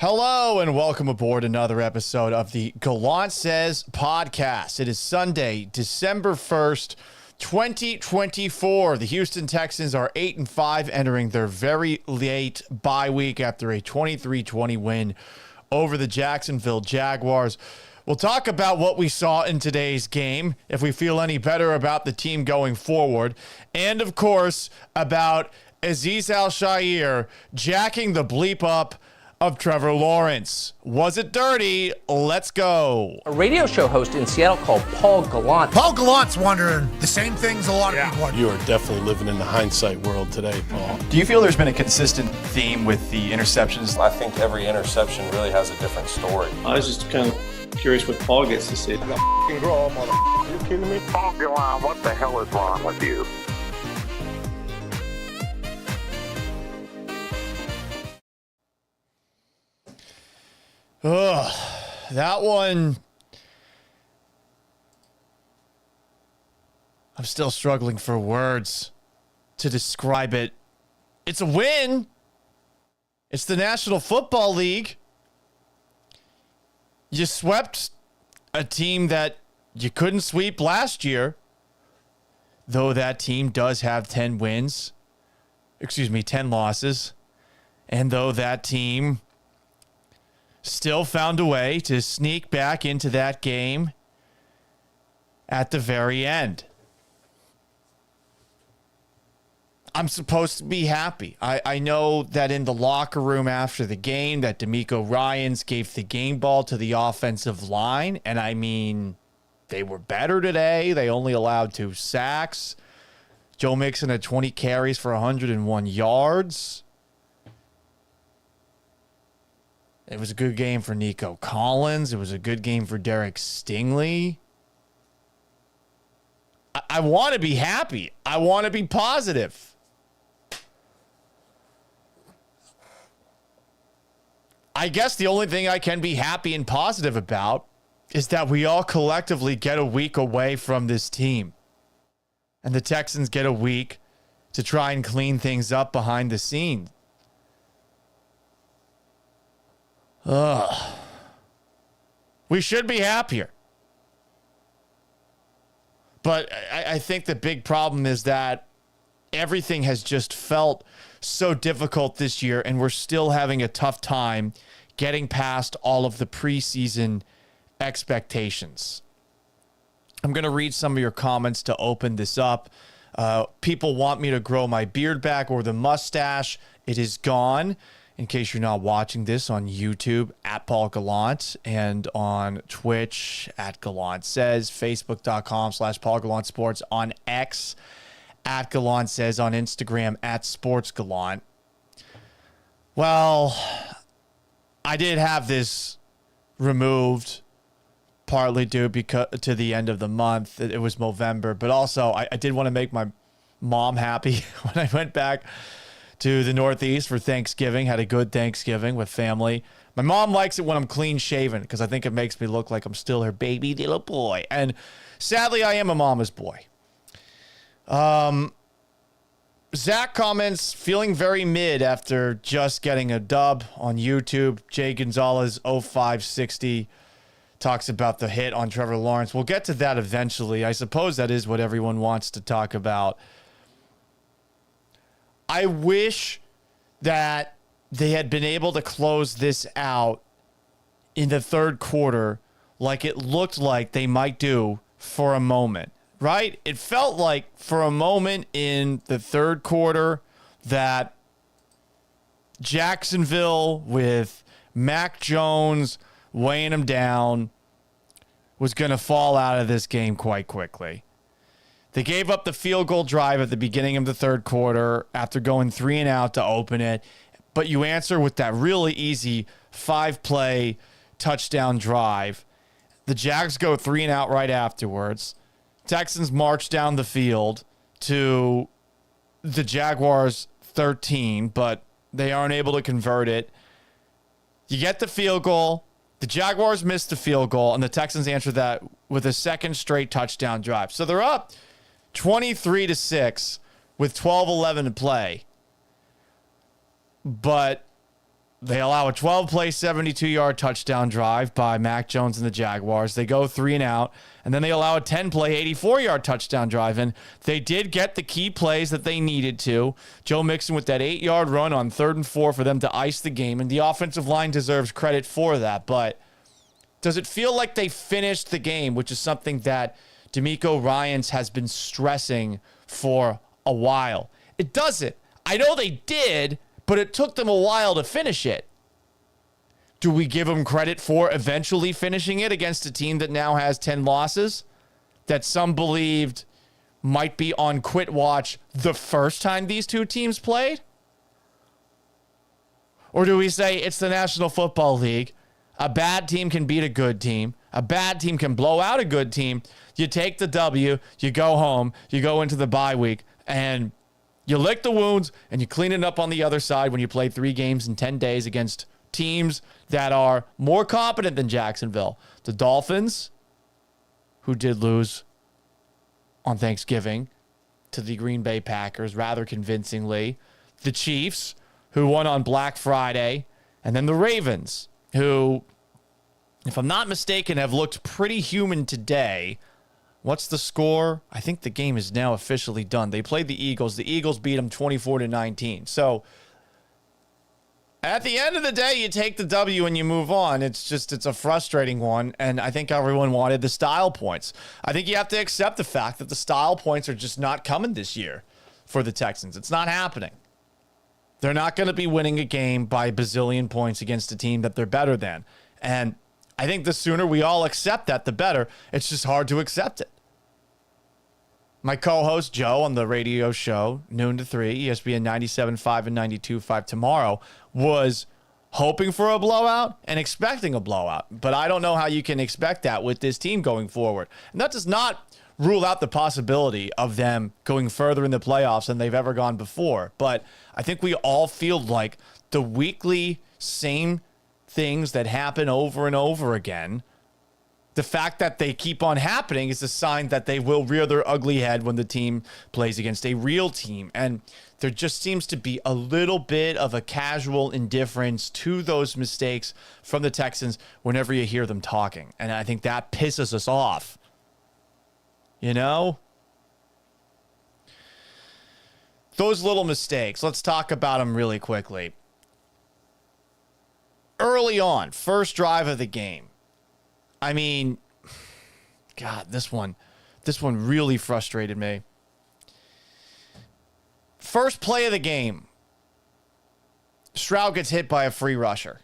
Hello and welcome aboard another episode of the Gallant Says podcast. It is Sunday, December 1st, 2024. The Houston Texans are 8-5, entering their very late bye week after a 23-20 win over the Jacksonville Jaguars. We'll talk about what we saw in today's game, if we feel any better about the team going forward, and of course about Azeez Al-Shaair jacking the bleep up of Trevor Lawrence. Was it dirty? Let's go. A radio show host in Seattle called Paul Gallant. Paul Gallant's wondering the same things a lot of people are. You are definitely living in the hindsight world today, Paul. Do you feel there's been a consistent theme with the interceptions? I think every interception really has a different story. I was just kind of curious what Paul gets to see. You kidding me? Paul Gallant, what the hell is wrong with you? Ugh, that one, I'm still struggling for words to describe it. It's a win. It's the National Football League. You swept a team that you couldn't sweep last year, though that team does have 10 losses. And though that team still found a way to sneak back into that game at the very end. I'm supposed to be happy. I know that in the locker room after the game that D'Amico Ryans gave the game ball to the offensive line. And I mean, they were better today. They only allowed 2 sacks. Joe Mixon had 20 carries for 101 yards. It was a good game for Nico Collins. It was a good game for Derek Stingley. I want to be happy. I want to be positive. I guess the only thing I can be happy and positive about is that we all collectively get a week away from this team. And the Texans get a week to try and clean things up behind the scenes. We should be happier. But I think the big problem is that everything has just felt so difficult this year, and we're still having a tough time getting past all of the preseason expectations. I'm going to read some of your comments to open this up. People want me to grow my beard back or the mustache. It is gone. In case you're not watching this on YouTube, at Paul Gallant, and on Twitch, at Gallant Says, Facebook.com/Paul Gallant Sports, on X, at Gallant Says, on Instagram, at Sports Gallant. Well, I did have this removed, partly due to the end of the month. It was November, but also I did want to make my mom happy when I went back to the Northeast for Thanksgiving. Had a good Thanksgiving with family. My mom likes it when I'm clean shaven because I think it makes me look like I'm still her baby little boy. And sadly, I am a mama's boy. Zach comments, feeling very mid after just getting a dub on YouTube. Jay Gonzalez 0560 talks about the hit on Trevor Lawrence. We'll get to that eventually. I suppose that is what everyone wants to talk about. I wish that they had been able to close this out in the third quarter like it looked like they might do for a moment, right? It felt like for a moment in the third quarter that Jacksonville, with Mac Jones weighing them down, was going to fall out of this game quite quickly. They gave up the field goal drive at the beginning of the third quarter after going 3 and out to open it. But you answer with that really easy 5-play touchdown drive. The Jags go 3 and out right afterwards. Texans march down the field to the Jaguars 13, but they aren't able to convert it. You get the field goal. The Jaguars miss the field goal, and the Texans answer that with a second straight touchdown drive. So they're up 23-6 with 12:11 to play. But They allow a 12-play, 72-yard touchdown drive by Mac Jones and the Jaguars. They go 3 and out, and then they allow a 10-play, 84-yard touchdown drive. And they did get the key plays that they needed to. Joe Mixon with that 8-yard run on 3rd and 4 for them to ice the game, and the offensive line deserves credit for that. But does it feel like they finished the game, which is something that DeMeco Ryans has been stressing for a while? It doesn't. I know they did, but it took them a while to finish it. Do we give them credit for eventually finishing it against a team that now has 10 losses that some believed might be on quit watch the first time these two teams played? Or do we say it's the National Football League? A bad team can beat a good team. A bad team can blow out a good team. You take the W, you go home, you go into the bye week, and you lick the wounds and you clean it up on the other side when you play 3 games in 10 days against teams that are more competent than Jacksonville. The Dolphins, who did lose on Thanksgiving to the Green Bay Packers rather convincingly. The Chiefs, who won on Black Friday. And then the Ravens, who, if I'm not mistaken, have looked pretty human today. What's the score? I think the game is now officially done. They played the Eagles. The Eagles beat them 24-19. So at the end of the day, you take the W and you move on. It's a frustrating one. And I think everyone wanted the style points. I think you have to accept the fact that the style points are just not coming this year for the Texans. It's not happening. They're not going to be winning a game by a bazillion points against a team that they're better than. And I think the sooner we all accept that, the better. It's just hard to accept it. My co-host, Joe, on the radio show, noon to 3, ESPN 97.5 and 92.5 tomorrow, was hoping for a blowout and expecting a blowout. But I don't know how you can expect that with this team going forward. And that does not rule out the possibility of them going further in the playoffs than they've ever gone before. But I think we all feel like the weekly same things that happen over and over again, the fact that they keep on happening is a sign that they will rear their ugly head when the team plays against a real team. And there just seems to be a little bit of a casual indifference to those mistakes from the Texans whenever you hear them talking. And I think that pisses us off. You know? Those little mistakes, let's talk about them really quickly. Early on, first drive of the game. I mean, God, this one really frustrated me. First play of the game, Stroud gets hit by a free rusher,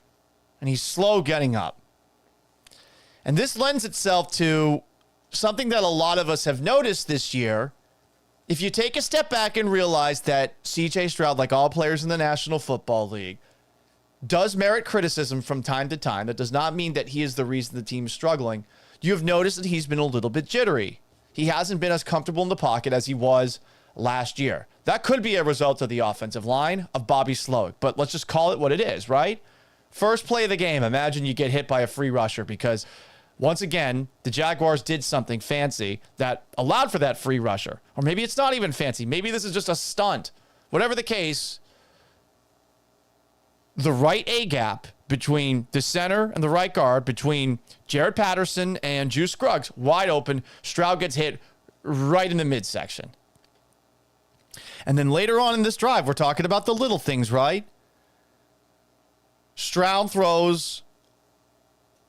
and he's slow getting up. And this lends itself to something that a lot of us have noticed this year. If you take a step back and realize that C.J. Stroud, like all players in the National Football League, does merit criticism from time to time, that does not mean that he is the reason the team is struggling. You have noticed that he's been a little bit jittery. He hasn't been as comfortable in the pocket as he was last year. That could be a result of the offensive line of Bobby Slowick, but let's just call it what it is, right? First play of the game, imagine you get hit by a free rusher because, once again, the Jaguars did something fancy that allowed for that free rusher. Or maybe it's not even fancy. Maybe this is just a stunt. Whatever the case, the right A-gap between the center and the right guard, between Jared Patterson and Juice Scruggs, wide open. Stroud gets hit right in the midsection. And then later on in this drive, we're talking about the little things, right? Stroud throws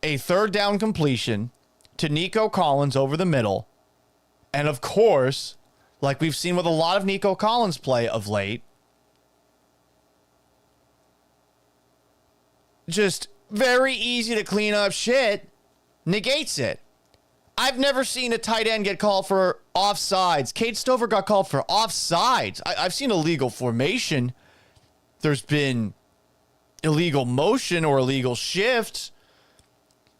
a third down completion to Nico Collins over the middle. And of course, like we've seen with a lot of Nico Collins play of late, just very easy to clean up shit, negates it. I've never seen a tight end get called for offsides. Cade Stover got called for offsides. I've seen illegal formation. There's been illegal motion or illegal shifts.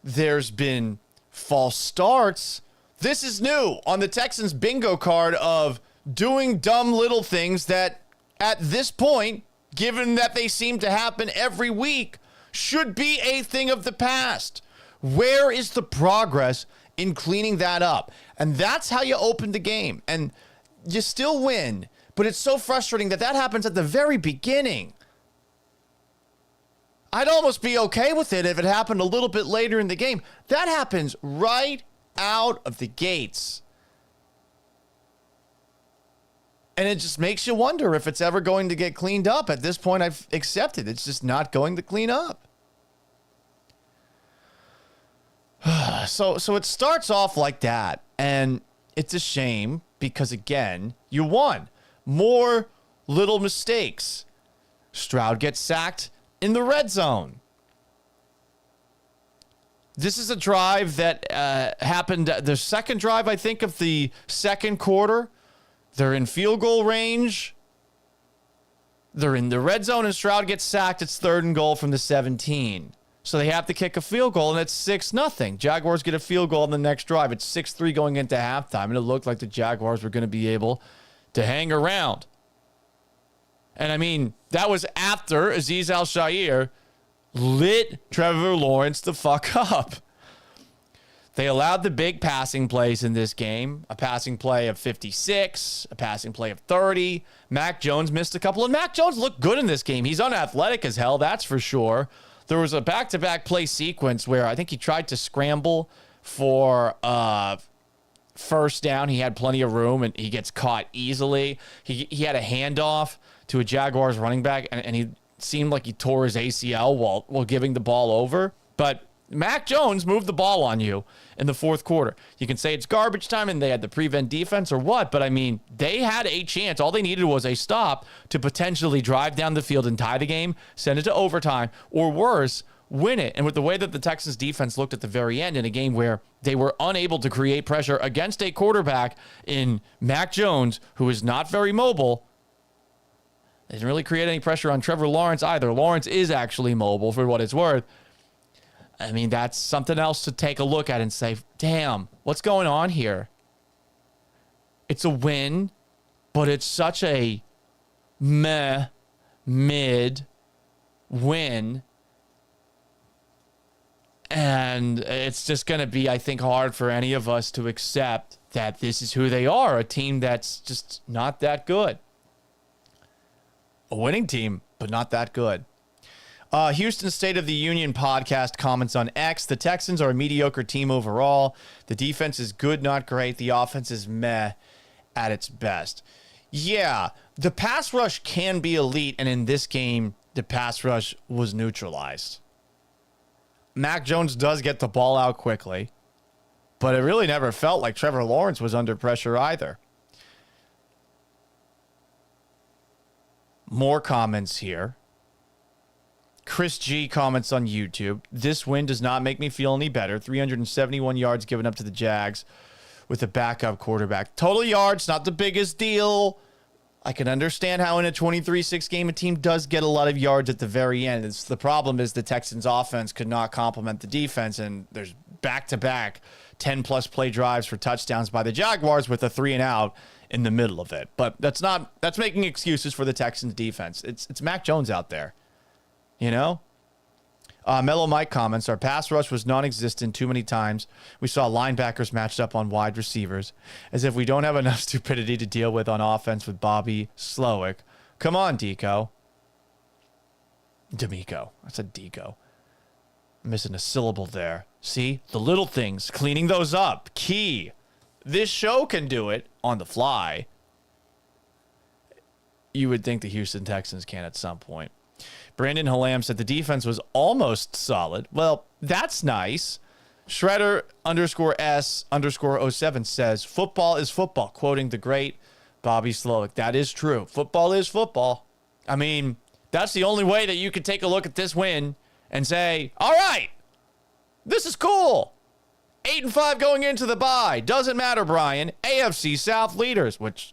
There's been false starts. This is new on the Texans bingo card of doing dumb little things that at this point, given that they seem to happen every week, should be a thing of the past. Where is the progress in cleaning that up? And that's how you open the game. And you still win. But it's so frustrating that that happens at the very beginning. I'd almost be okay with it if it happened a little bit later in the game. That happens right out of the gates. And it just makes you wonder if it's ever going to get cleaned up. At this point, I've accepted it's just not going to clean up. So it starts off like that. And it's a shame because, again, you won. More little mistakes. Stroud gets sacked in the red zone. This is a drive that happened, the second drive, I think, of the second quarter. They're in field goal range. They're in the red zone, and Stroud gets sacked. It's 3rd and goal from the 17. So they have to kick a field goal, and it's 6-0. Jaguars get a field goal on the next drive. It's 6-3 going into halftime, and it looked like the Jaguars were going to be able to hang around. And, I mean, that was after Azeez Al-Shaair lit Trevor Lawrence the fuck up. They allowed the big passing plays in this game. A passing play of 56, a passing play of 30. Mac Jones missed a couple, and Mac Jones looked good in this game. He's unathletic as hell, that's for sure. There was a back-to-back play sequence where I think he tried to scramble for first down. He had plenty of room, and he gets caught easily. He had a handoff to a Jaguars running back, and he seemed like he tore his ACL while giving the ball over. But Mac Jones moved the ball on you in the fourth quarter. You can say it's garbage time and they had the prevent defense or what, but I mean, they had a chance. All they needed was a stop to potentially drive down the field and tie the game, send it to overtime, or worse, win it. And with the way that the Texans defense looked at the very end in a game where they were unable to create pressure against a quarterback in Mac Jones, who is not very mobile, they didn't really create any pressure on Trevor Lawrence either. Lawrence is actually mobile for what it's worth. I mean, that's something else to take a look at and say, damn, what's going on here? It's a win, but it's such a mid win. And it's just going to be, I think, hard for any of us to accept that this is who they are, a team that's just not that good. A winning team, but not that good. Houston State of the Union podcast comments on X. The Texans are a mediocre team overall. The defense is good, not great. The offense is meh at its best. Yeah, the pass rush can be elite, and in this game, the pass rush was neutralized. Mac Jones does get the ball out quickly, but it really never felt like Trevor Lawrence was under pressure either. More comments here. Chris G comments on YouTube. This win does not make me feel any better. 371 yards given up to the Jags with a backup quarterback. Total yards, not the biggest deal. I can understand how in a 23-6 game, a team does get a lot of yards at the very end. The problem is the Texans offense could not complement the defense, and there's back-to-back 10-plus play drives for touchdowns by the Jaguars with a 3-and-out in the middle of it. But that's making excuses for the Texans defense. It's Mac Jones out there. You know? Mellow Mike comments, our pass rush was non-existent too many times. We saw linebackers matched up on wide receivers, as if we don't have enough stupidity to deal with on offense with Bobby Slowick. Come on, D'Amico. I said Deco. Missing a syllable there. See? The little things, cleaning those up. Key. This show can do it on the fly. You would think the Houston Texans can at some point. Brandon Halam said the defense was almost solid. Well, that's nice. Shredder _S_07 says, football is football, quoting the great Bobby Slowick. That is true. Football is football. I mean, that's the only way that you could take a look at this win and say, all right, this is cool. 8-5 going into the bye. Doesn't matter, Brian. AFC South leaders, which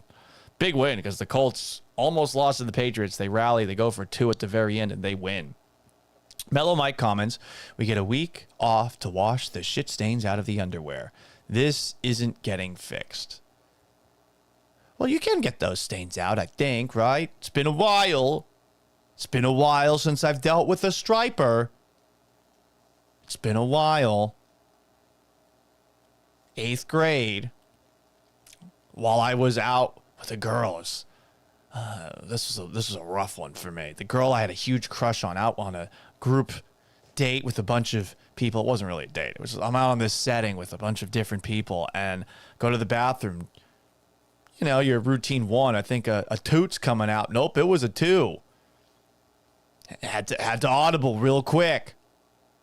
big win because the Colts almost lost to the Patriots. They rally. They go for 2 at the very end, and they win. Mellow Mike comments, we get a week off to wash the shit stains out of the underwear. This isn't getting fixed. Well, you can get those stains out, I think, right? It's been a while. It's been a while since I've dealt with a striper. It's been a while. 8th grade. While I was out with the girls. This was a rough one for me. The girl I had a huge crush on out on a group date with a bunch of people. It wasn't really a date. It was, I'm out on this setting with a bunch of different people and go to the bathroom. You know, your routine one, I think a toot's coming out. Nope, it was a 2. Had to audible real quick.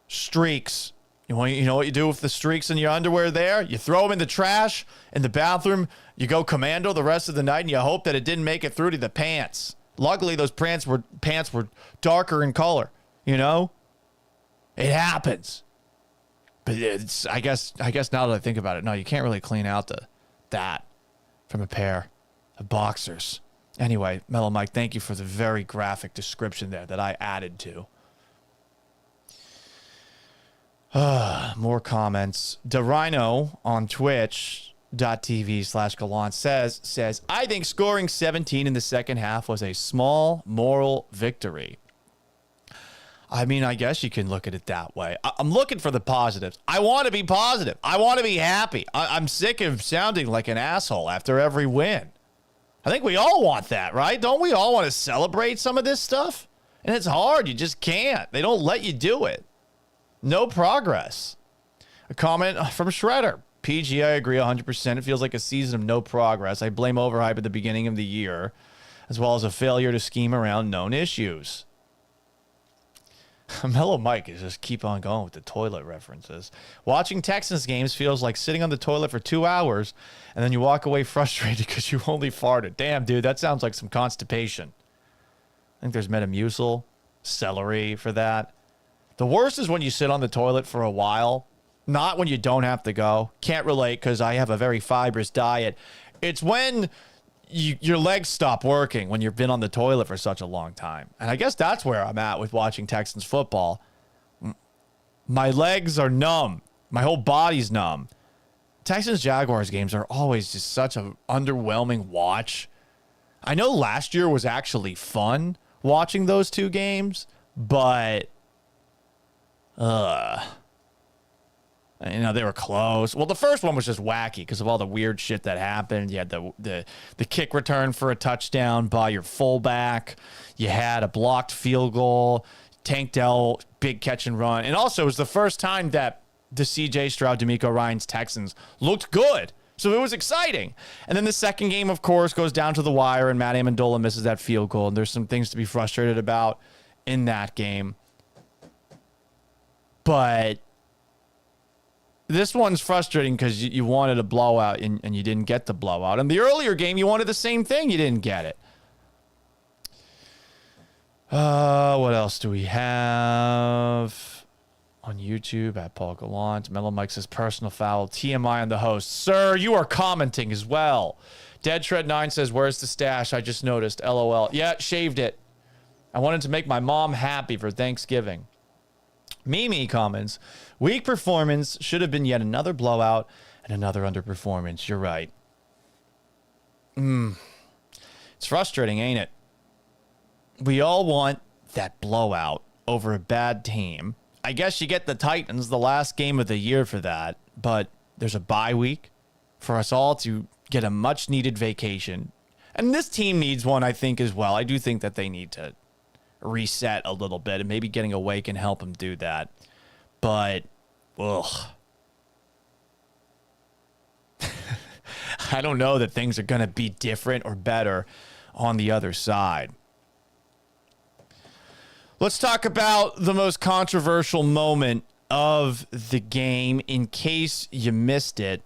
Streaks. You know what you do with the streaks in your underwear there? You throw them in the trash in the bathroom. You go commando the rest of the night, and you hope that it didn't make it through to the pants. Luckily, those pants were darker in color. You know, it happens. But it's I guess now that I think about it, no, you can't really clean out that from a pair of boxers. Anyway, Mellow Mike, thank you for the very graphic description there that I added to. More comments. DeRhino on twitch.tv/Gallant says, I think scoring 17 in the second half was a small moral victory. I mean, I guess you can look at it that way. I'm looking for the positives. I want to be positive. I want to be happy. I'm sick of sounding like an asshole after every win. I think we all want that, right? Don't we all want to celebrate some of this stuff? And it's hard. You just can't. They don't let you do it. No progress. A comment from Shredder. PG, I agree 100%. It feels like a season of no progress. I blame overhype at the beginning of the year, as well as a failure to scheme around known issues. Mellow Mike is just keep on going with the toilet references. Watching Texans games feels like sitting on the toilet for 2 hours, and then you walk away frustrated because you only farted. Damn, dude, that sounds like some constipation. I think there's Metamucil, celery for that. The worst is when you sit on the toilet for a while, not when you don't have to go. Can't relate because I have a very fibrous diet. It's when your legs stop working when you've been on the toilet for such a long time. And I guess that's where I'm at with watching Texans football. My legs are numb. My whole body's numb. Texans Jaguars games are always just such an underwhelming watch. I know last year was actually fun watching those two games, but you know, they were close. Well, the first one was just wacky because of all the weird shit that happened. You had the kick return for a touchdown by your fullback. You had a blocked field goal. Tank Dell, big catch and run. And also, it was the first time that the C.J. Stroud, D'Amico Ryans Texans looked good. So it was exciting. And then the second game, of course, goes down to the wire, and Matt Amendola misses that field goal. And there's some things to be frustrated about in that game. But this one's frustrating because you wanted a blowout and you didn't get the blowout. And the earlier game, you wanted the same thing. You didn't get it. What else do we have on YouTube? At Paul Gallant. Mellow Mike says personal foul. TMI on the host. Sir, you are commenting as well. Dead Shred 9 says, where's the stash? I just noticed. LOL. Yeah, shaved it. I wanted to make my mom happy for Thanksgiving. Mimi comments, weak performance, should have been yet another blowout and another underperformance. You're right. It's frustrating, ain't it? We all want that blowout over a bad team. I guess you get the Titans, the last game of the year for that, but there's a bye week for us all to get a much-needed vacation. And this team needs one, I think, as well. I do think that they need to reset a little bit, and maybe getting away can help them do that. But, ugh. I don't know that things are going to be different or better on the other side. Let's talk about the most controversial moment of the game. In case you missed it,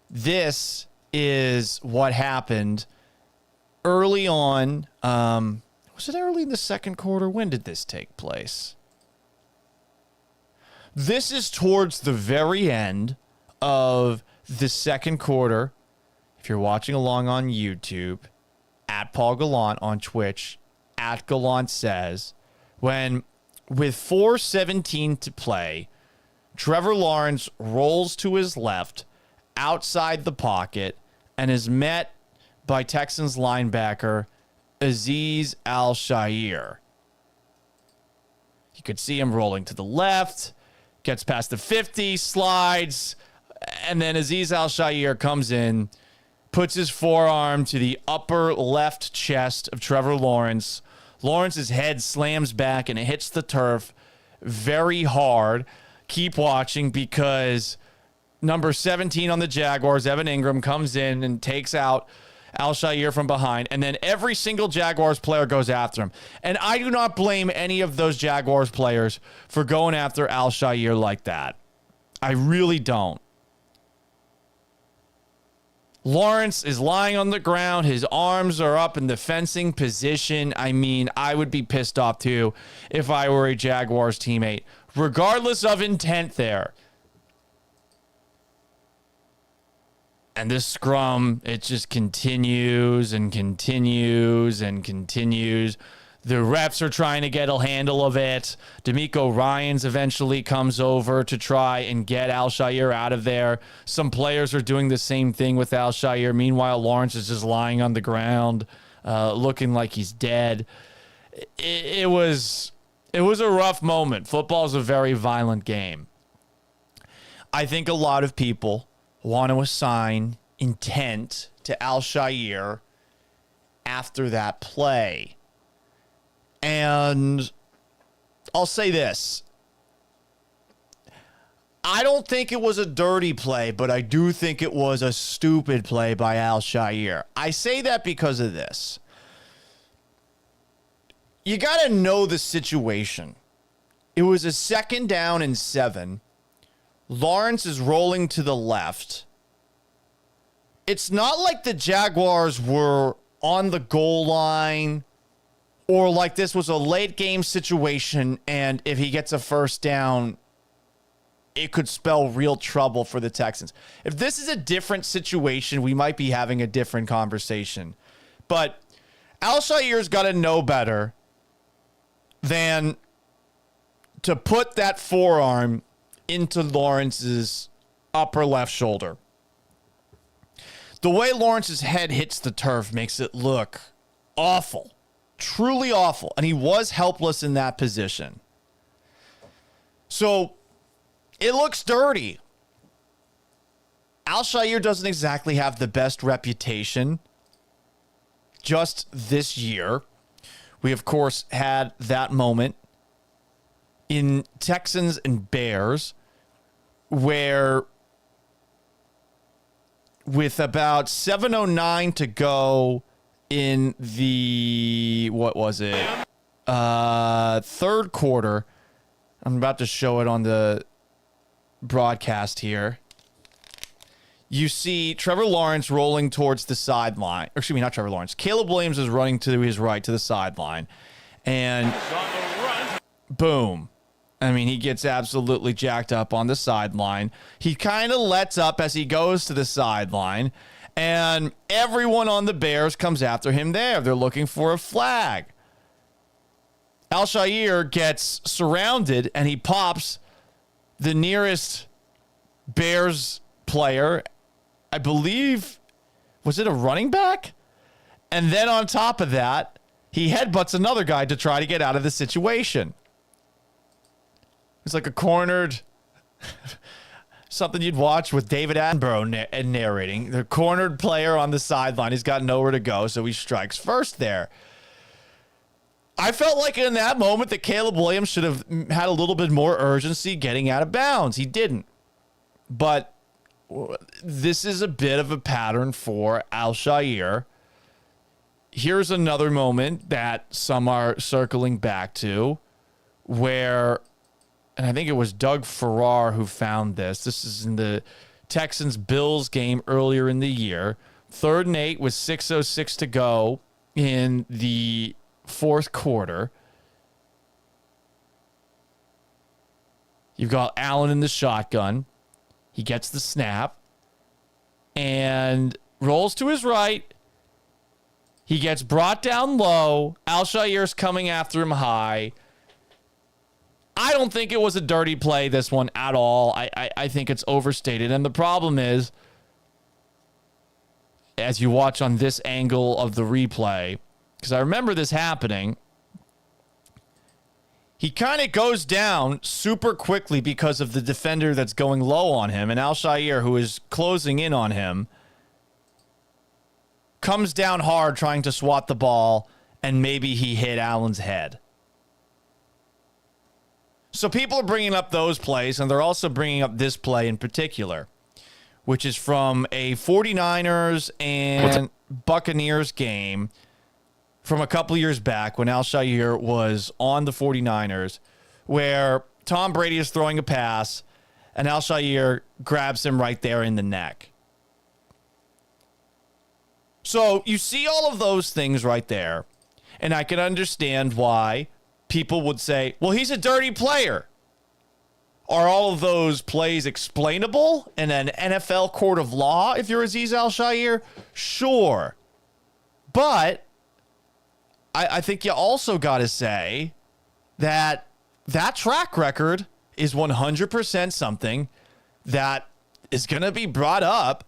this is what happened early on. Was it early in the second quarter? When did this take place? This is towards the very end of the second quarter. If you're watching along on YouTube, at Paul Gallant on Twitch, at Gallant Says, when with 4:17 to play, Trevor Lawrence rolls to his left outside the pocket and is met by Texans linebacker Azeez Al-Shaair. You could see him rolling to the left, gets past the 50, slides, and then Azeez Al-Shaair comes in, puts his forearm to the upper left chest of Trevor Lawrence. Lawrence's head slams back and it hits the turf. very hard. Keep watching, because number 17 on the Jaguars, Evan Ingram, comes in and takes out Al-Shaair from behind, and then every single Jaguars player goes after him. And I do not blame any of those Jaguars players for going after Al-Shaair like that. I really don't. Lawrence is lying on the ground. His arms are up in the fencing position. I mean, I would be pissed off too if I were a Jaguars teammate, regardless of intent there. And this scrum, it just continues and continues and continues. The refs are trying to get a handle of it. D'Amico Ryans eventually comes over to try and get Al-Shaair out of there. Some players are doing the same thing with Al-Shaair. Meanwhile, Lawrence is just lying on the ground, looking like he's dead. It was a rough moment. Football is a very violent game. I think a lot of people want to assign intent to Al-Shaair after that play. And I'll say this. I don't think it was a dirty play, but I do think it was a stupid play by Al-Shaair. I say that because of this. You got to know the situation. It was a 2nd down and 7. Lawrence is rolling to the left. It's not like the Jaguars were on the goal line, or like this was a late game situation, and if he gets a first down, it could spell real trouble for the Texans. If this is a different situation, we might be having a different conversation. But Al-Shaair's got to know better than to put that forearm into Lawrence's upper left shoulder. The way Lawrence's head hits the turf makes it look awful. Truly awful. And he was helpless in that position. So it looks dirty. Al-Shaair doesn't exactly have the best reputation just this year. We, of course, had that moment in Texans and Bears where, with about 7:09 to go in the, what was it? Third quarter. I'm about to show it on the broadcast here. You see Trevor Lawrence rolling towards the sideline. Or excuse me, not Trevor Lawrence. Caleb Williams is running to his right to the sideline. And boom. I mean, he gets absolutely jacked up on the sideline. He kind of lets up as he goes to the sideline. And everyone on the Bears comes after him there. They're looking for a flag. Al-Shaair gets surrounded, and he pops the nearest Bears player. I believe, was it a running back? And then on top of that, he headbutts another guy to try to get out of the situation. It's like a cornered, something you'd watch with David Attenborough narrating. The cornered player on the sideline. He's got nowhere to go, so he strikes first there. I felt like in that moment that Caleb Williams should have had a little bit more urgency getting out of bounds. He didn't. But this is a bit of a pattern for Al-Shaair. Here's another moment that some are circling back to where, and I think it was Doug Farrar who found this. This is in the Texans-Bills game earlier in the year. 3rd and 8 with 6:06 to go in the fourth quarter. You've got Allen in the shotgun. He gets the snap and rolls to his right. He gets brought down low. Al-Shaair's coming after him high. I don't think it was a dirty play, this one, at all. I think it's overstated. And the problem is, as you watch on this angle of the replay, because I remember this happening, he kind of goes down super quickly because of the defender that's going low on him. And Al-Shaair, who is closing in on him, comes down hard trying to swat the ball, and maybe he hit Allen's head. So people are bringing up those plays, and they're also bringing up this play in particular, which is from a 49ers and Buccaneers game from a couple years back when Al-Shaair was on the 49ers, where Tom Brady is throwing a pass, and Al-Shaair grabs him right there in the neck. So you see all of those things right there, and I can understand why people would say, well, he's a dirty player. Are all of those plays explainable in an NFL court of law if you're Azeez Al-Shaair? Sure. But I think you also got to say that track record is 100% something that is going to be brought up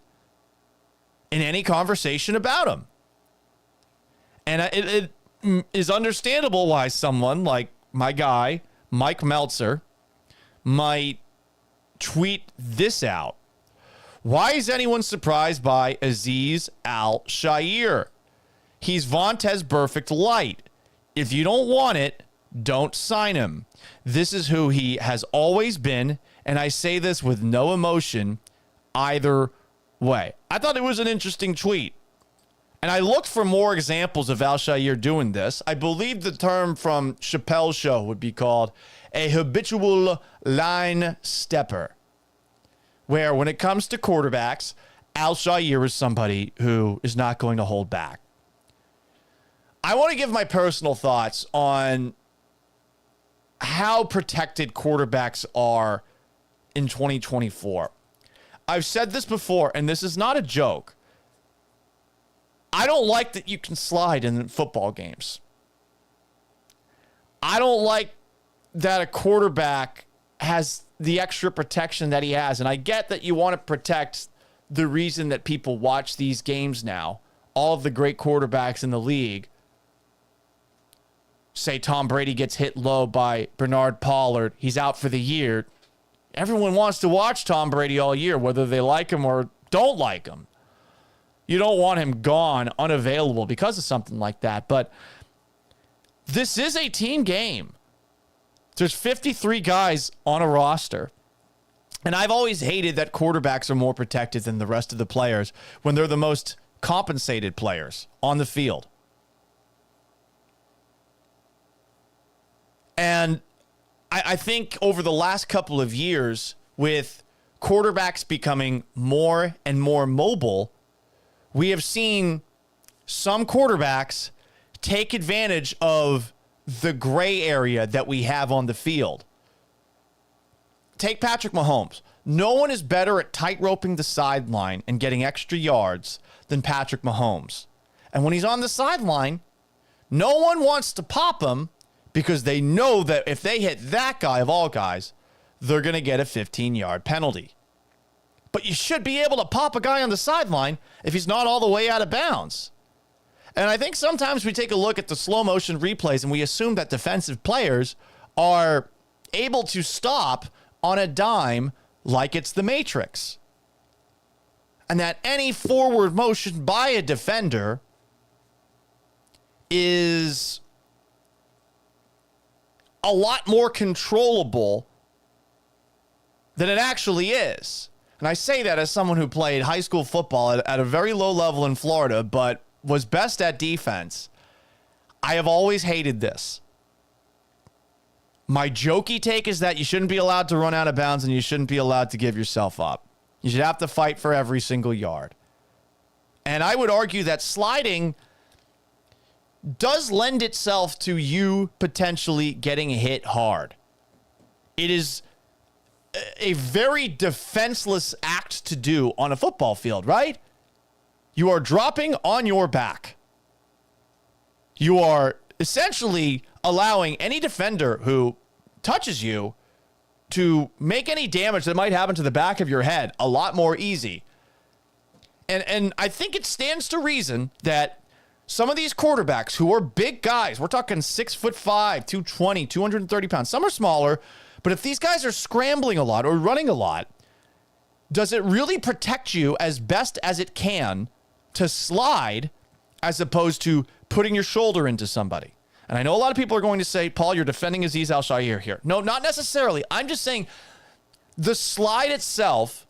in any conversation about him. And it is understandable why someone like my guy, Mike Meltzer, might tweet this out. Why is anyone surprised by Azeez Al-Shaair? He's Vontez Perfect light. If you don't want it, don't sign him. This is who he has always been, and I say this with no emotion either way. I thought it was an interesting tweet. And I looked for more examples of Al-Shaair doing this. I believe the term from Chappelle's Show would be called a habitual line stepper, where when it comes to quarterbacks, Al-Shaair is somebody who is not going to hold back. I want to give my personal thoughts on how protected quarterbacks are in 2024. I've said this before, and this is not a joke. I don't like that you can slide in football games. I don't like that a quarterback has the extra protection that he has. And I get that you want to protect the reason that people watch these games now. All of the great quarterbacks in the league. Say Tom Brady gets hit low by Bernard Pollard. He's out for the year. Everyone wants to watch Tom Brady all year, whether they like him or don't like him. You don't want him gone, unavailable because of something like that. But this is a team game. There's 53 guys on a roster. And I've always hated that quarterbacks are more protected than the rest of the players when they're the most compensated players on the field. And I think over the last couple of years, with quarterbacks becoming more and more mobile, we have seen some quarterbacks take advantage of the gray area that we have on the field. Take Patrick Mahomes. No one is better at tight-roping the sideline and getting extra yards than Patrick Mahomes. And when he's on the sideline, no one wants to pop him because they know that if they hit that guy of all guys, they're going to get a 15-yard penalty. But you should be able to pop a guy on the sideline if he's not all the way out of bounds. And I think sometimes we take a look at the slow motion replays and we assume that defensive players are able to stop on a dime like it's the Matrix. And that any forward motion by a defender is a lot more controllable than it actually is. And I say that as someone who played high school football at a very low level in Florida, but was best at defense. I have always hated this. My jokey take is that you shouldn't be allowed to run out of bounds and you shouldn't be allowed to give yourself up. You should have to fight for every single yard. And I would argue that sliding does lend itself to you potentially getting hit hard. It is a very defenseless act to do on a football field, right? You are dropping on your back. You are essentially allowing any defender who touches you to make any damage that might happen to the back of your head a lot more easy. And I think it stands to reason that some of these quarterbacks who are big guys, we're talking 6'5", 220, 230 pounds. Some are smaller, but if these guys are scrambling a lot or running a lot, does it really protect you as best as it can to slide as opposed to putting your shoulder into somebody? And I know a lot of people are going to say, Paul, you're defending Azeez Al-Shaair here. No, not necessarily. I'm just saying the slide itself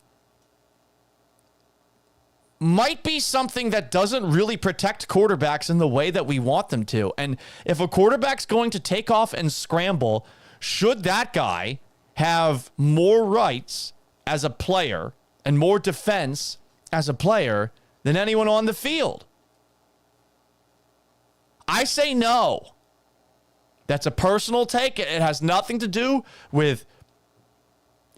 might be something that doesn't really protect quarterbacks in the way that we want them to. And if a quarterback's going to take off and scramble, should that guy have more rights as a player and more defense as a player than anyone on the field? I say no. That's a personal take. It has nothing to do with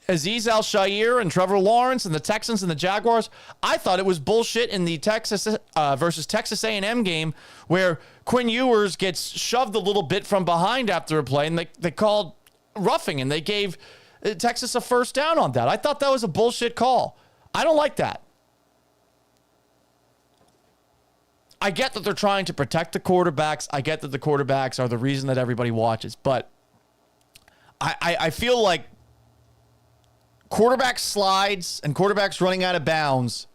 Azeez Al-Shaair and Trevor Lawrence and the Texans and the Jaguars. I thought it was bullshit in the Texas versus Texas A&M game where Quinn Ewers gets shoved a little bit from behind after a play, and they called roughing, and they gave Texas a first down on that. I thought that was a bullshit call. I don't like that. I get that they're trying to protect the quarterbacks. I get that the quarterbacks are the reason that everybody watches, but I feel like quarterback slides and quarterbacks running out of bounds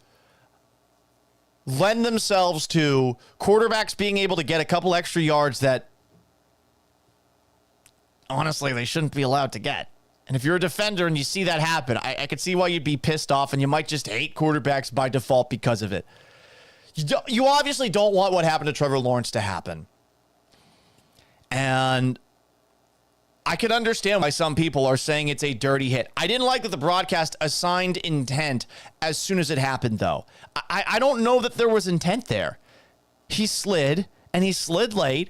lend themselves to quarterbacks being able to get a couple extra yards that honestly they shouldn't be allowed to get. And if you're a defender and you see that happen, I could see why you'd be pissed off, and you might just hate quarterbacks by default because of it. You obviously don't want what happened to Trevor Lawrence to happen. And I can understand why some people are saying it's a dirty hit. I didn't like that the broadcast assigned intent as soon as it happened, though. I don't know that there was intent there. He slid, and he slid late.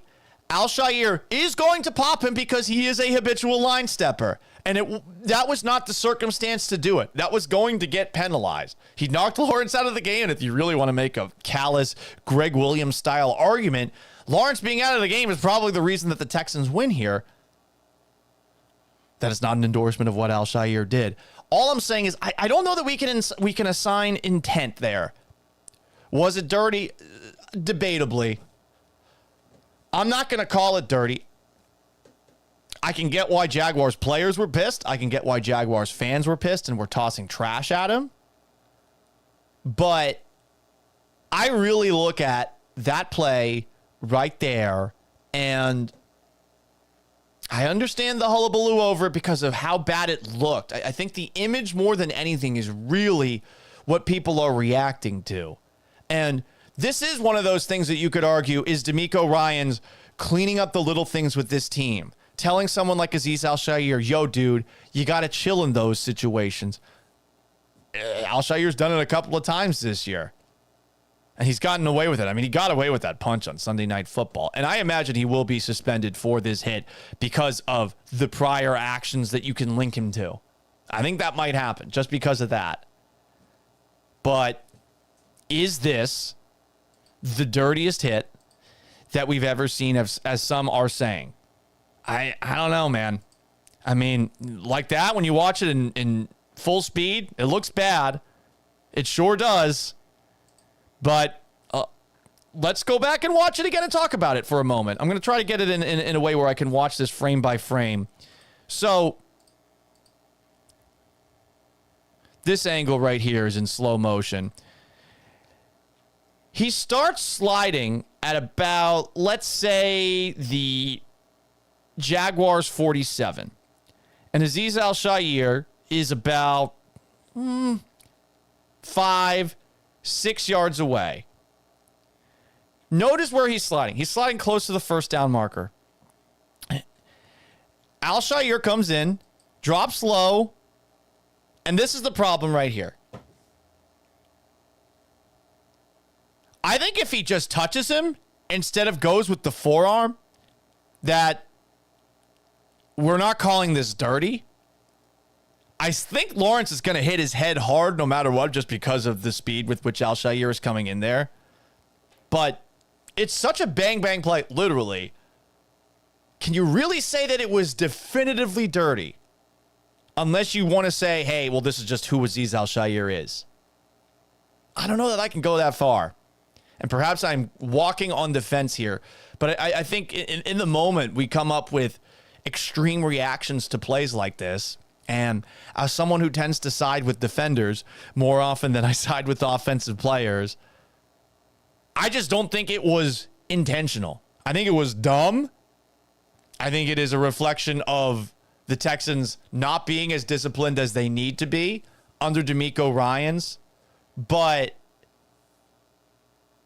Al-Shaair is going to pop him because he is a habitual line stepper. And that was not the circumstance to do it. That was going to get penalized. He knocked Lawrence out of the game, and if you really want to make a callous Greg Williams-style argument, Lawrence being out of the game is probably the reason that the Texans win here. That is not an endorsement of what Al-Shaair did. All I'm saying is I don't know that we can assign intent there. Was it dirty? Debatably. I'm not going to call it dirty. I can get why Jaguars players were pissed. I can get why Jaguars fans were pissed and were tossing trash at him. But I really look at that play right there, and I understand the hullabaloo over it because of how bad it looked. I think the image more than anything is really what people are reacting to. And this is one of those things that you could argue is DeMeco Ryans cleaning up the little things with this team. Telling someone like Azeez Al-Shaair, yo, dude, you got to chill in those situations. Al-Shaair's done it a couple of times this year. And he's gotten away with it. I mean, he got away with that punch on Sunday Night Football. And I imagine he will be suspended for this hit because of the prior actions that you can link him to. I think that might happen just because of that. But is this the dirtiest hit that we've ever seen, as some are saying? I don't know, man. I mean, like that, when you watch it in full speed, it looks bad. It sure does. But let's go back and watch it again and talk about it for a moment. I'm going to try to get it in a way where I can watch this frame by frame. So this angle right here is in slow motion. He starts sliding at about, let's say, the Jaguars 47. And Azeez Al-Shaair is about 5-6 yards away. Notice where he's sliding. He's sliding close to the first down marker. Al-Shaair comes in, drops low, and this is the problem right here. I think if he just touches him instead of goes with the forearm, that we're not calling this dirty. I think Lawrence is going to hit his head hard no matter what, just because of the speed with which Al-Shaair is coming in there. But it's such a bang-bang play, literally. Can you really say that it was definitively dirty? Unless you want to say, hey, well, this is just who Azeez Al-Shaair is. I don't know that I can go that far. And perhaps I'm walking on the fence here. But I think in the moment, we come up with extreme reactions to plays like this. And as someone who tends to side with defenders more often than I side with offensive players, I just don't think it was intentional. I think it was dumb, I think it is a reflection of the Texans not being as disciplined as they need to be under DeMeco Ryans. But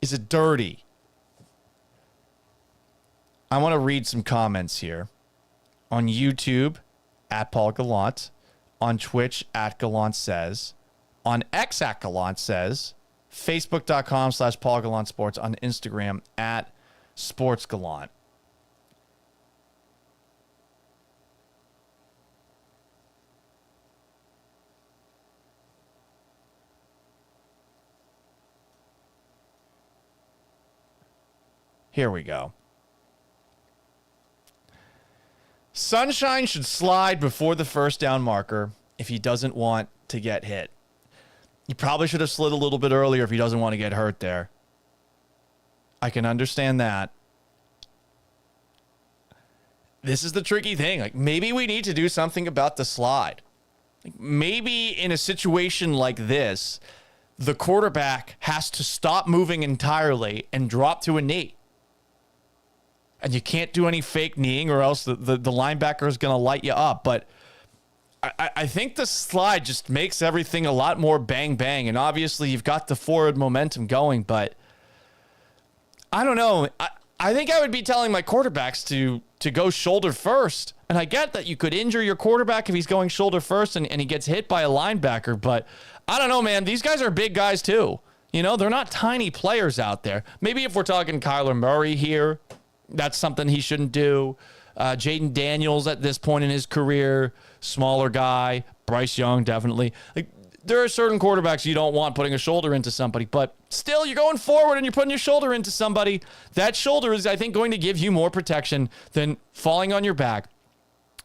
is it dirty? I want to read some comments here. On YouTube, at Paul Gallant. On Twitch, at Gallant Says. On X, at Gallant Says. Facebook.com/Paul Gallant Sports. On Instagram, at Sports Gallant. Here we go. Sunshine should slide before the first down marker if he doesn't want to get hit. He probably should have slid a little bit earlier if he doesn't want to get hurt there. I can understand that. This is the tricky thing. Like, maybe we need to do something about the slide. Like, maybe in a situation like this, the quarterback has to stop moving entirely and drop to a knee. And you can't do any fake kneeing or else the linebacker is going to light you up. But I think the slide just makes everything a lot more bang, bang. And obviously you've got the forward momentum going. But I don't know. I think I would be telling my quarterbacks to go shoulder first. And I get that you could injure your quarterback if he's going shoulder first and he gets hit by a linebacker. But I don't know, man. These guys are big guys too. You know, they're not tiny players out there. Maybe if we're talking Kyler Murray here, that's something he shouldn't do. Jaden Daniels at this point in his career, smaller guy. Bryce Young, definitely. Like, there are certain quarterbacks you don't want putting a shoulder into somebody, but still, you're going forward and you're putting your shoulder into somebody. That shoulder is, I think, going to give you more protection than falling on your back.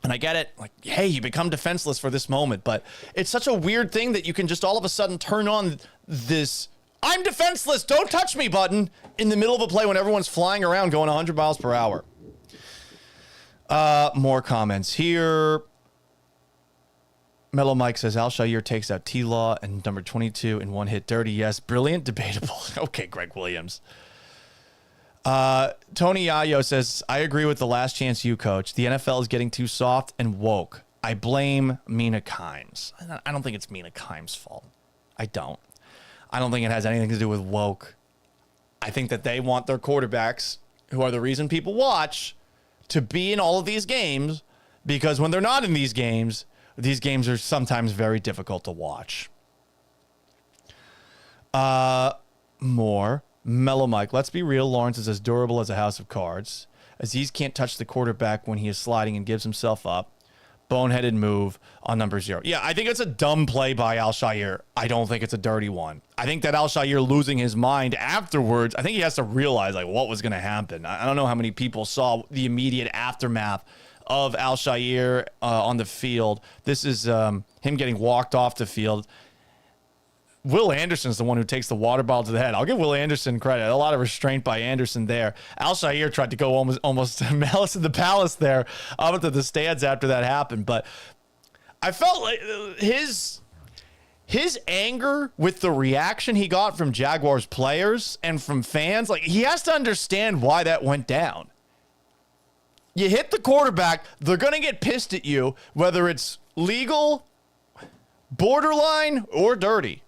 And I get it. Like, hey, you become defenseless for this moment, but it's such a weird thing that you can just all of a sudden turn on this "I'm defenseless, don't touch me" button in the middle of a play when everyone's flying around going 100 miles per hour. More comments here. Mellow Mike says, Al-Shaair takes out T-Law and number 22 in one hit dirty. Yes, brilliant, debatable. Okay, Greg Williams. Tony Yayo says, I agree with the last chance you coach. The NFL is getting too soft and woke. I blame Mina Kimes. I don't think it's Mina Kimes' fault. I don't think it has anything to do with woke. I think that they want their quarterbacks, who are the reason people watch, to be in all of these games, because when they're not in these games are sometimes very difficult to watch. More. Mellow Mike. Let's be real. Lawrence is as durable as a house of cards. Azeez can't touch the quarterback when he is sliding and gives himself up. Boneheaded move on number 0. Yeah, I think it's a dumb play by Al-Shaair. I don't think it's a dirty one. I think that Al-Shaair losing his mind afterwards, I think he has to realize like what was going to happen. I don't know how many people saw the immediate aftermath of Al-Shaair on the field. This is him getting walked off the field. Will Anderson's the one who takes the water bottle to the head. I'll give Will Anderson credit. A lot of restraint by Anderson there. Al-Shaair tried to go almost malice in the palace there up into the stands after that happened. But I felt like his anger with the reaction he got from Jaguars players and from fans, like, he has to understand why that went down. You hit the quarterback, they're going to get pissed at you, whether it's legal, borderline, or dirty.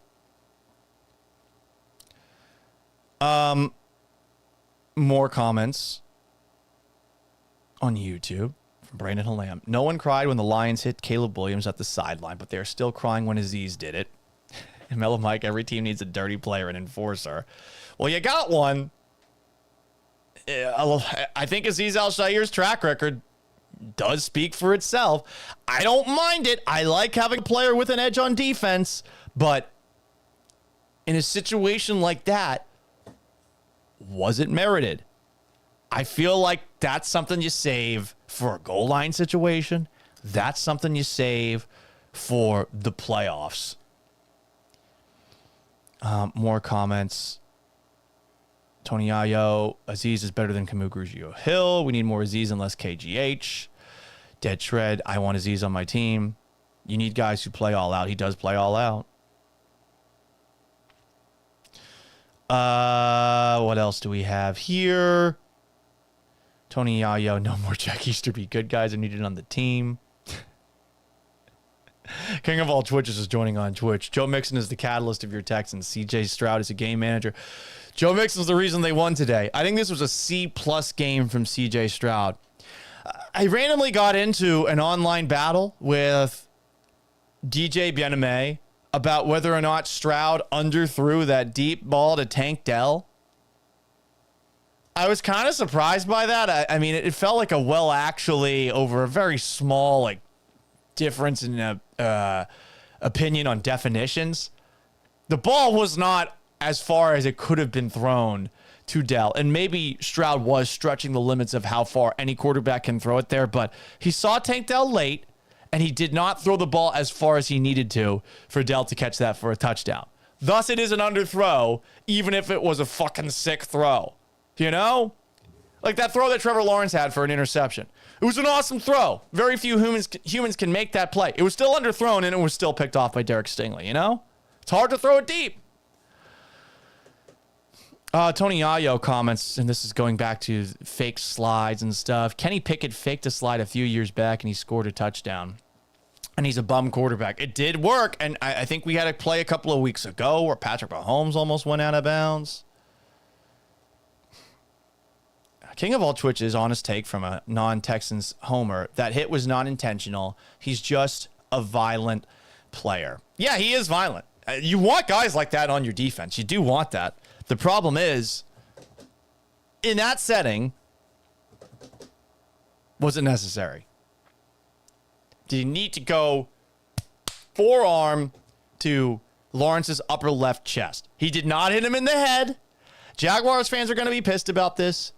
More comments on YouTube from Brandon Hallam. No one cried when the Lions hit Caleb Williams at the sideline, but they're still crying when Azeez did it. And Mellow Mike, every team needs a dirty player and enforcer. Well, you got one. I think Azeez Al-Shaair's track record does speak for itself. I don't mind it. I like having a player with an edge on defense, but in a situation like that, was it merited? I feel like that's something you save for a goal line situation. That's something you save for the playoffs. More comments. Tony Ayo, Azeez is better than Camus Grugio Hill. We need more Azeez and less KGH. Dead Shred, I want Azeez on my team. You need guys who play all out. He does play all out. What else do we have here? Tony Yayo, no more Jack Easterby. Good guys are needed on the team. King of all Twitches is joining on Twitch. Joe Mixon is the catalyst of your Texans. CJ Stroud is a game manager. Joe Mixon's the reason they won today. I think this was a C+ game from CJ Stroud. I randomly got into an online battle with DJ Bien-Aimé about whether or not Stroud underthrew that deep ball to Tank Dell. I was kind of surprised by that. I mean, it felt like a actually over a very small difference in opinion on definitions. The ball was not as far as it could have been thrown to Dell. And maybe Stroud was stretching the limits of how far any quarterback can throw it there, but he saw Tank Dell late, and he did not throw the ball as far as he needed to for Dell to catch that for a touchdown. Thus, it is an underthrow, even if it was a fucking sick throw. You know? Like that throw that Trevor Lawrence had for an interception. It was an awesome throw. Very few humans can make that play. It was still underthrown, and it was still picked off by Derek Stingley, you know? It's hard to throw it deep. Tony Yayo comments, and this is going back to fake slides and stuff. Kenny Pickett faked a slide a few years back, and he scored a touchdown. And he's a bum quarterback. It did work, and I think we had a play a couple of weeks ago where Patrick Mahomes almost went out of bounds. King of all Twitches, honest take from a non-Texans homer. That hit was not intentional. He's just a violent player. Yeah, he is violent. You want guys like that on your defense. You do want that. The problem is, in that setting, was it necessary? Did you need to go forearm to Lawrence's upper left chest? He did not hit him in the head. Jaguars fans are going to be pissed about this.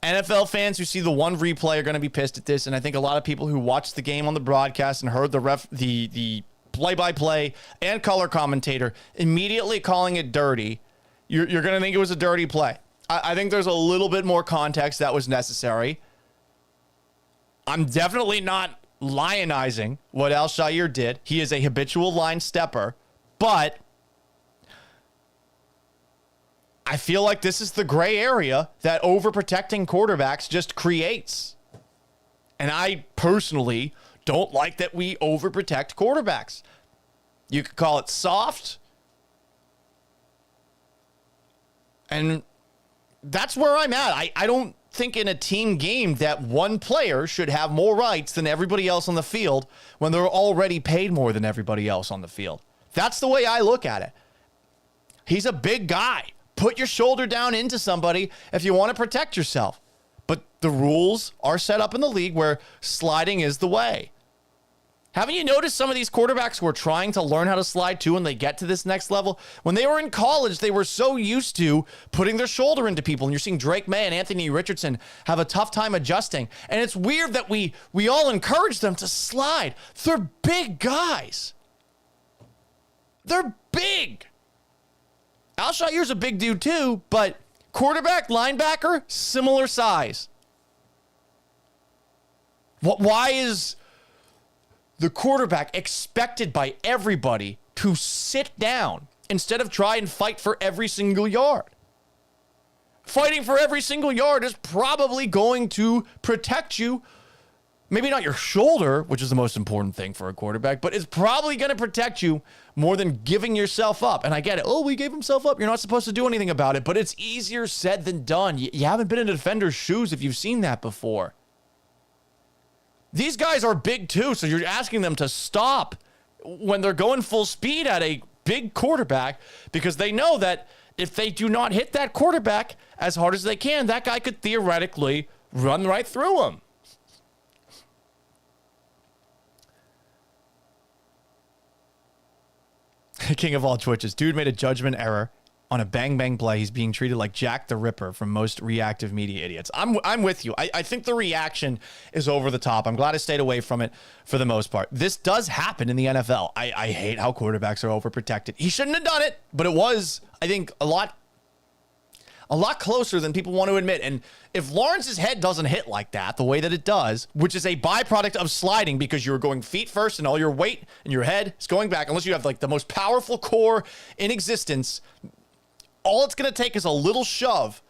NFL fans who see the one replay are going to be pissed at this, and I think a lot of people who watched the game on the broadcast and heard the play-by-play and color commentator immediately calling it dirty, you're going to think it was a dirty play. I think there's a little bit more context that was necessary. I'm definitely not lionizing what Al-Shaair did. He is a habitual line stepper, but I feel like this is the gray area that overprotecting quarterbacks just creates. And I personally don't like that we overprotect quarterbacks. You could call it soft. And that's where I'm at. I don't think in a team game that one player should have more rights than everybody else on the field when they're already paid more than everybody else on the field. That's the way I look at it. He's a big guy. Put your shoulder down into somebody if you want to protect yourself. But the rules are set up in the league where sliding is the way. Haven't you noticed some of these quarterbacks who are trying to learn how to slide too when they get to this next level? When they were in college, they were so used to putting their shoulder into people. And you're seeing Drake May and Anthony Richardson have a tough time adjusting. And it's weird that we all encourage them to slide. They're big guys. They're big. Al-Shaair's a big dude too, but quarterback, linebacker, similar size. Why is the quarterback expected by everybody to sit down instead of try and fight for every single yard? Fighting for every single yard is probably going to protect you. Maybe not your shoulder, which is the most important thing for a quarterback, but it's probably going to protect you more than giving yourself up. And I get it. Oh, we gave himself up. You're not supposed to do anything about it, but it's easier said than done. You haven't been in a defender's shoes if you've seen that before. These guys are big too, so you're asking them to stop when they're going full speed at a big quarterback because they know that if they do not hit that quarterback as hard as they can, that guy could theoretically run right through them. King of all Twitches. Dude made a judgment error on a bang play. He's being treated like Jack the Ripper from most reactive media idiots. I'm with you. I think the reaction is over the top. I'm glad I stayed away from it for the most part. This does happen in the NFL. I hate how quarterbacks are overprotected. He shouldn't have done it, but it was, I think, a lot closer than people want to admit. And if Lawrence's head doesn't hit like that, the way that it does, which is a byproduct of sliding because you're going feet first and all your weight and your head is going back, unless you have like the most powerful core in existence, all it's going to take is a little shove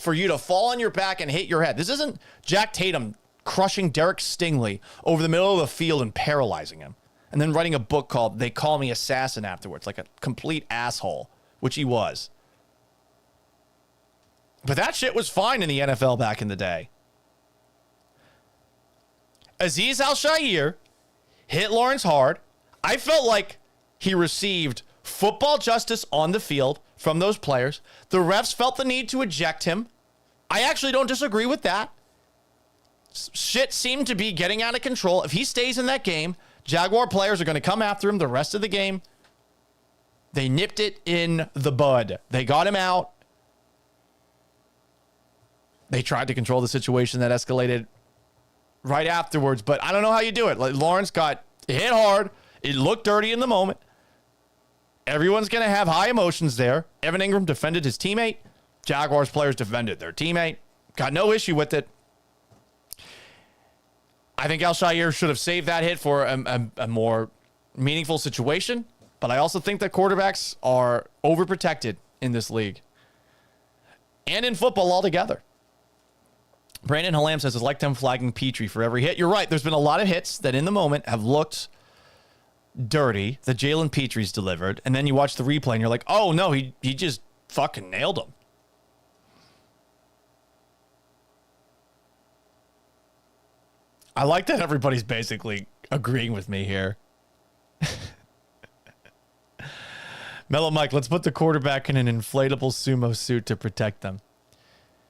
for you to fall on your back and hit your head. This isn't Jack Tatum crushing Derek Stingley over the middle of the field and paralyzing him, and then writing a book called They Call Me Assassin afterwards, like a complete asshole, which he was. But that shit was fine in the NFL back in the day. Azeez Al-Shaair hit Lawrence hard. I felt like he received football justice on the field from those players. The refs felt the need to eject him. I actually don't disagree with that. Shit seemed to be getting out of control. If he stays in that game, Jaguar players are going to come after him the rest of the game. They nipped it in the bud. They got him out. They tried to control the situation that escalated right afterwards, but I don't know how you do it. Like, Lawrence got hit hard. It looked dirty in the moment. Everyone's going to have high emotions there. Evan Ingram defended his teammate. Jaguars players defended their teammate. Got no issue with it. I think Al-Shaair should have saved that hit for a more meaningful situation, but I also think that quarterbacks are overprotected in this league and in football altogether. Brandon Halam says, it's like them flagging Petrie for every hit. You're right. There's been a lot of hits that in the moment have looked dirty that Jalen Petrie's delivered, and then you watch the replay and you're like, oh no, he just fucking nailed him. I like that everybody's basically agreeing with me here. Mellow Mike, let's put the quarterback in an inflatable sumo suit to protect them.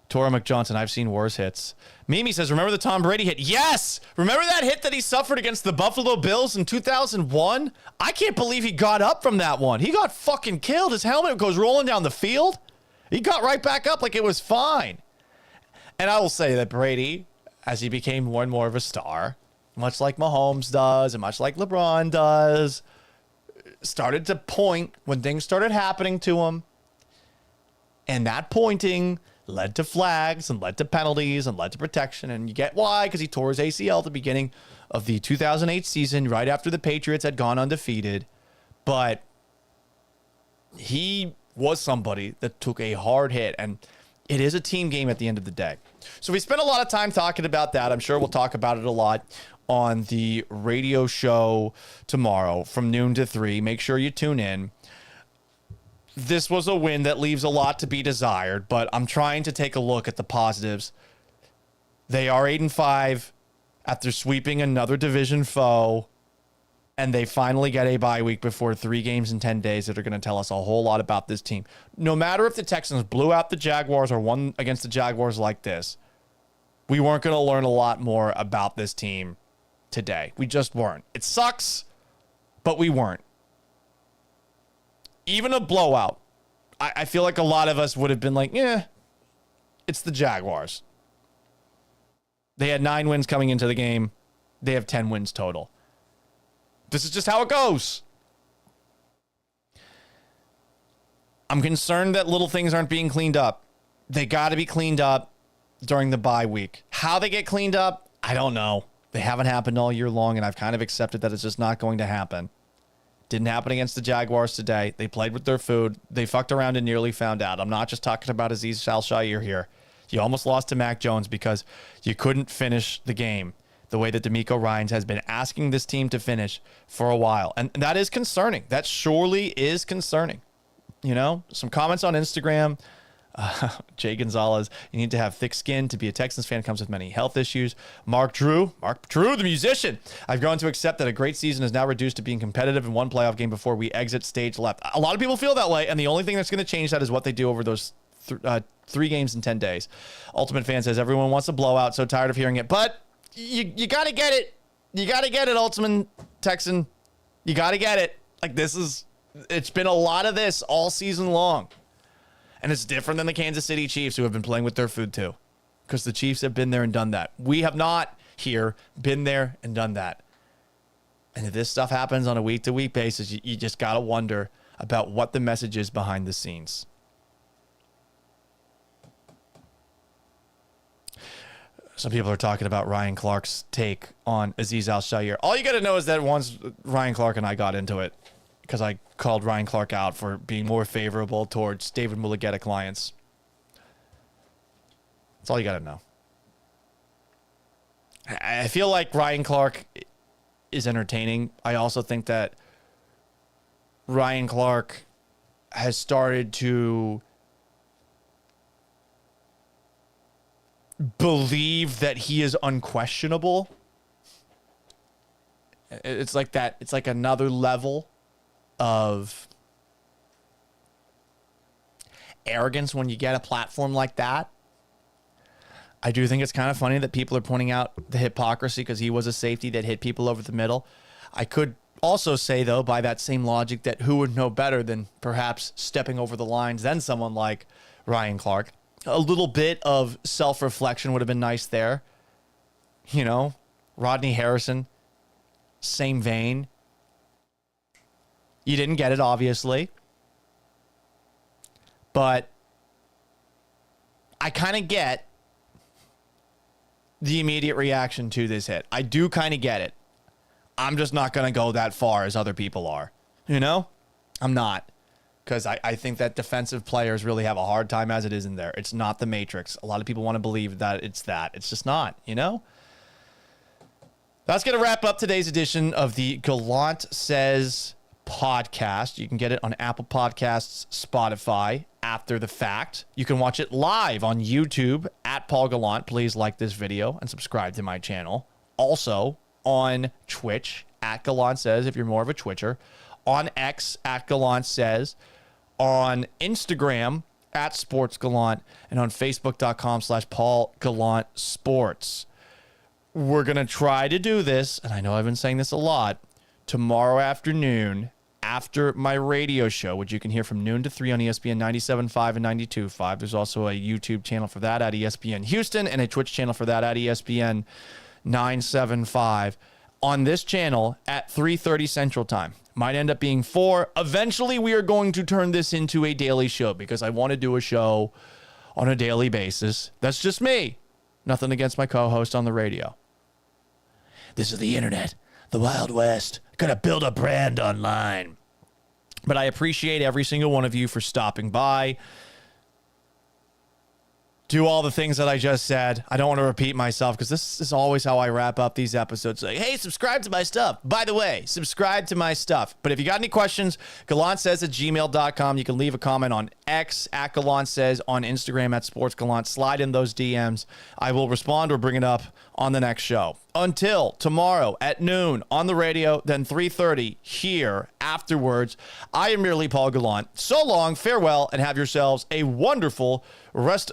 Tora McJohnson, I've seen worse hits. Mimi says, remember the Tom Brady hit? Yes! Remember that hit that he suffered against the Buffalo Bills in 2001? I can't believe he got up from that one. He got fucking killed. His helmet goes rolling down the field. He got right back up like it was fine. And I will say that Brady, as he became more and more of a star, much like Mahomes does and much like LeBron does, started to point when things started happening to him. And that pointing led to flags and led to penalties and led to protection. And you get why, because he tore his ACL at the beginning of the 2008 season, right after the Patriots had gone undefeated. But he was somebody that took a hard hit, and it is a team game at the end of the day. So we spent a lot of time talking about that. I'm sure we'll talk about it a lot on the radio show tomorrow from noon to 3. Make sure you tune in. This was a win that leaves a lot to be desired, but I'm trying to take a look at the positives. They are 8-5 after sweeping another division foe, and they finally get a bye week before 3 games in 10 days that are going to tell us a whole lot about this team. No matter if the Texans blew out the Jaguars or won against the Jaguars like this, we weren't going to learn a lot more about this team today. We just weren't. It sucks, but we weren't. Even a blowout, I feel like a lot of us would have been like, yeah, it's the Jaguars. They had 9 wins coming into the game. They have 10 wins total. This is just how it goes. I'm concerned that little things aren't being cleaned up. They got to be cleaned up during the bye week. How they get cleaned up, I don't know. They haven't happened all year long, and I've kind of accepted that it's just not going to happen. Didn't happen against the Jaguars today. They played with their food. They fucked around and nearly found out. I'm not just talking about Azeez Al-Shaair here. You almost lost to Mac Jones because you couldn't finish the game the way that DeMeco Ryans has been asking this team to finish for a while. And that is concerning. That surely is concerning. You know, some comments on Instagram. Jay Gonzalez, you need to have thick skin to be a Texans fan. Comes with many health issues. Mark Drew, the musician. I've grown to accept that a great season is now reduced to being competitive in one playoff game before we exit stage left. A lot of people feel that way, and the only thing that's going to change that is what they do over those 3 games in 10 days. Ultimate Fan says everyone wants a blowout. So tired of hearing it, but you got to get it. You got to get it, Ultimate Texan. You got to get it. Like, it's been a lot of this all season long. And it's different than the Kansas City Chiefs, who have been playing with their food too, because the Chiefs have been there and done that. We have not here been there and done that. And if this stuff happens on a week-to-week basis, you just got to wonder about what the message is behind the scenes. Some people are talking about Ryan Clark's take on Azeez Al-Shaair. All you got to know is that once Ryan Clark and I got into it, because I called Ryan Clark out for being more favorable towards David Mulligeta clients. That's all you got to know. I feel like Ryan Clark is entertaining. I also think that Ryan Clark has started to believe that he is unquestionable. It's like that. It's like another level of arrogance when you get a platform like that. I do think it's kind of funny that people are pointing out the hypocrisy because he was a safety that hit people over the middle. I could also say, though, by that same logic, that who would know better than perhaps stepping over the lines than someone like Ryan Clark? A little bit of self-reflection would have been nice there. You know, Rodney Harrison, same vein. You didn't get it, obviously. But I kind of get the immediate reaction to this hit. I do kind of get it. I'm just not going to go that far as other people are. You know? I'm not. Because I think that defensive players really have a hard time as it is in there. It's not the Matrix. A lot of people want to believe that it's that. It's just not, you know? That's going to wrap up today's edition of the Gallant Says podcast. You can get it on Apple Podcasts, Spotify, after the fact. You can watch it live on YouTube at Paul Gallant. Please like this video and subscribe to my channel. Also on Twitch at Gallant Says if you're more of a Twitcher. On X at Gallant Says. On Instagram at Sports Gallant. And on Facebook.com/Paul Gallant Sports. We're going to try to do this, and I know I've been saying this a lot, tomorrow afternoon after my radio show, which you can hear from noon to 3 on ESPN 97.5 and 92.5. There's also a YouTube channel for that at ESPN Houston and a Twitch channel for that at ESPN 975. On this channel at 3:30 Central Time. Might end up being 4. Eventually, we are going to turn this into a daily show because I want to do a show on a daily basis. That's just me. Nothing against my co-host on the radio. This is the internet, the Wild West. Gonna build a brand online. But I appreciate every single one of you for stopping by. Do all the things that I just said. I don't want to repeat myself because this is always how I wrap up these episodes. Like, hey, subscribe to my stuff. By the way, subscribe to my stuff. But if you got any questions, gallantsays@gmail.com. You can leave a comment on X at Gallant Says, on Instagram at Sports Gallant. Slide in those DMs. I will respond or bring it up on the next show. Until tomorrow at noon on the radio, then 3:30 here afterwards. I am merely Paul Gallant. So long, farewell, and have yourselves a wonderful rest